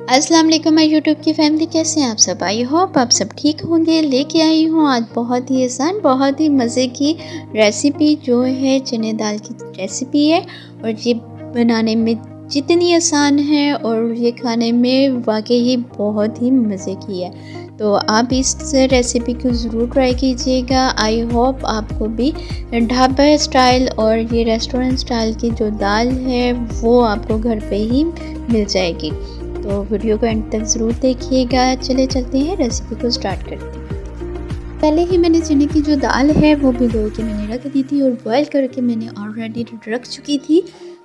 अस्सलाम वालेकुम my YouTube की फैमिली, कैसे हैं आप सब। आई होप आप सब ठीक होंगे। लेके आई हूँ आज बहुत ही आसान, बहुत ही मज़े की रेसिपी जो है चने दाल की रेसिपी है। और ये बनाने में जितनी आसान है और ये खाने में वाकई ही बहुत ही मज़े की है। तो आप इस रेसिपी को ज़रूर ट्राई कीजिएगा। आई होप आपको भी ढाबा स्टाइल और ये रेस्टोरेंट स्टाइल की जो दाल है वो आपको घर पे ही मिल जाएगी। तो वीडियो को एंड तक ज़रूर देखिएगा। चले चलते हैं, रेसिपी को स्टार्ट करते हैं। पहले ही मैंने चने की जो दाल है वो भिगो के मैंने रख दी थी और बॉईल करके मैंने ऑलरेडी रख चुकी थी।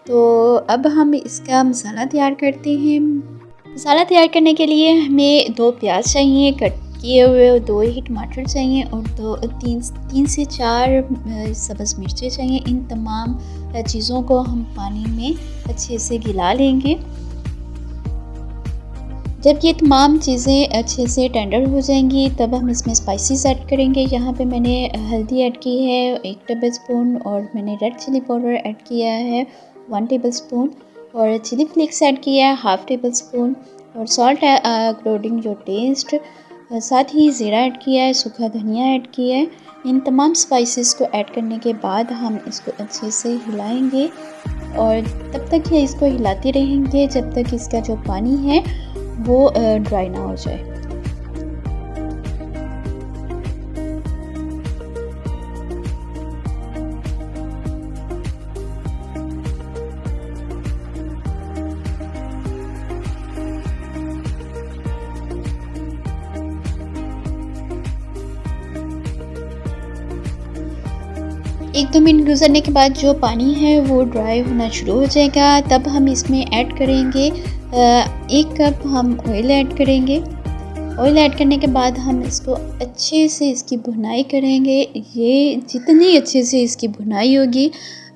तो अब हम इसका मसाला तैयार करते हैं। मसाला तैयार करने के लिए हमें 2 प्याज चाहिए कट किए हुए, 2 ही टमाटर चाहिए और 3 से 4 सब्ज़ मिर्चें चाहिए। इन तमाम चीज़ों को हम पानी में अच्छे से गिला लेंगे। जब ये तमाम चीज़ें अच्छे से टेंडर हो जाएंगी तब हम इसमें स्पाइसेस ऐड करेंगे। यहाँ पे मैंने हल्दी ऐड की है 1 टेबल स्पून और मैंने रेड चिली पाउडर ऐड किया है 1 टेबल स्पून और चिली फ्लेक्स ऐड किया है 1/2 टेबल स्पून और सॉल्ट अकॉर्डिंग योर टेस्ट। साथ ही ज़ीरा ऐड किया है, सूखा धनिया ऐड किया है। इन तमाम स्पाइसेस को ऐड करने के बाद हम इसको अच्छे से हिलाएंगे और तब तक ये इसको हिलाते रहेंगे जब तक इसका जो पानी है वो ड्राई ना हो जाए। एक दो मिनट गुजरने के बाद जो पानी है वो ड्राई होना शुरू हो जाएगा। तब हम इसमें ऐड करेंगे 1 कप हम ऑयल ऐड करेंगे। ऑयल ऐड करने के बाद हम इसको अच्छे से इसकी भुनाई करेंगे। ये जितनी अच्छे से इसकी भुनाई होगी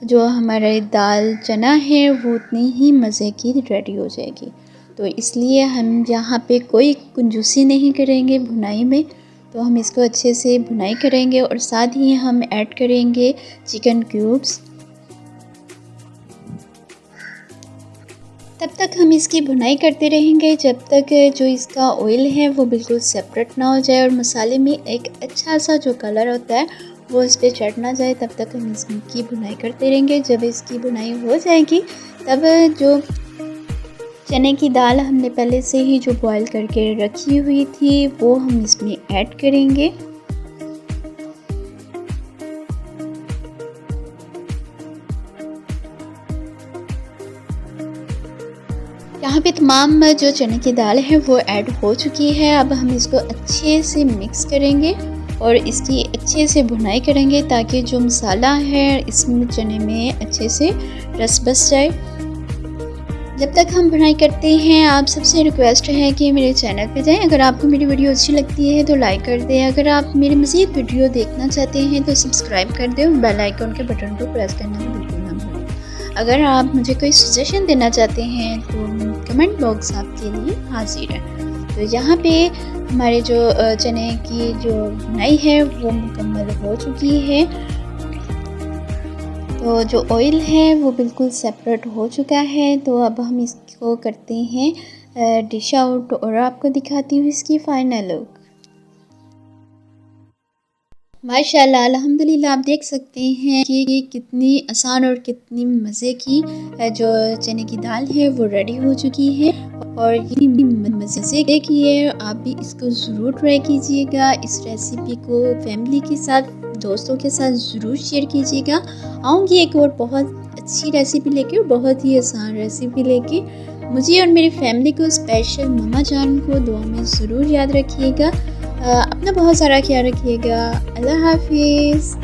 जो हमारे दाल चना है वो उतनी ही मज़े की रेडी हो जाएगी। तो इसलिए हम यहाँ पे कोई कंजूसी नहीं करेंगे भुनाई में। तो हम इसको अच्छे से भुनाई करेंगे और साथ ही हम ऐड करेंगे चिकन क्यूब्स। तब तक हम इसकी भुनाई करते रहेंगे जब तक जो इसका ऑयल है वो बिल्कुल सेपरेट ना हो जाए और मसाले में एक अच्छा सा जो कलर होता है वो इस पर चढ़ ना जाए। तब तक हम इसकी भुनाई करते रहेंगे। जब इसकी भुनाई हो जाएगी तब जो चने की दाल हमने पहले से ही जो बॉईल करके रखी हुई थी वो हम इसमें ऐड करेंगे। यहाँ पे तमाम जो चने की दाल है वो ऐड हो चुकी है। अब हम इसको अच्छे से मिक्स करेंगे और इसकी अच्छे से भुनाई करेंगे ताकि जो मसाला है इसमें चने में अच्छे से रस बस जाए। जब तक हम भुनाई करते हैं आप सबसे रिक्वेस्ट है कि मेरे चैनल पे जाएं। अगर आपको मेरी वीडियो अच्छी लगती है तो लाइक कर दें। अगर आप मेरी मज़ीद वीडियो देखना चाहते हैं तो सब्सक्राइब कर दें और बेल आइकन के बटन को प्रेस करना बिल्कुल ना भूलें। अगर आप मुझे कोई सजेशन देना चाहते हैं तो कमेंट बॉक्स आपके लिए हाजिर है। तो यहाँ पे हमारे जो चने की जो भुनाई है वो मुकम्मल हो चुकी है। तो जो ऑयल है वो बिल्कुल सेपरेट हो चुका है। तो अब हम इसको करते हैं डिश आउट और आपको दिखाती हूँ इसकी फाइनल लुक। माशाल्लाह अल्हम्दुलिल्लाह, आप देख सकते हैं कि ये कितनी आसान और कितनी मज़े की जो चने की दाल है वो रेडी हो चुकी है और ये मज़े से की है। आप भी इसको ज़रूर ट्राई कीजिएगा। इस रेसिपी को फैमिली के साथ, दोस्तों के साथ ज़रूर शेयर कीजिएगा। आऊँगी एक और बहुत अच्छी रेसिपी लेके और बहुत ही आसान रेसिपी लेके। मुझे और मेरी फैमिली को, स्पेशल मम्मा जान को दुआ में ज़रूर याद रखिएगा। अपना बहुत सारा ख्याल रखिएगा। अल्लाह हाफिज़।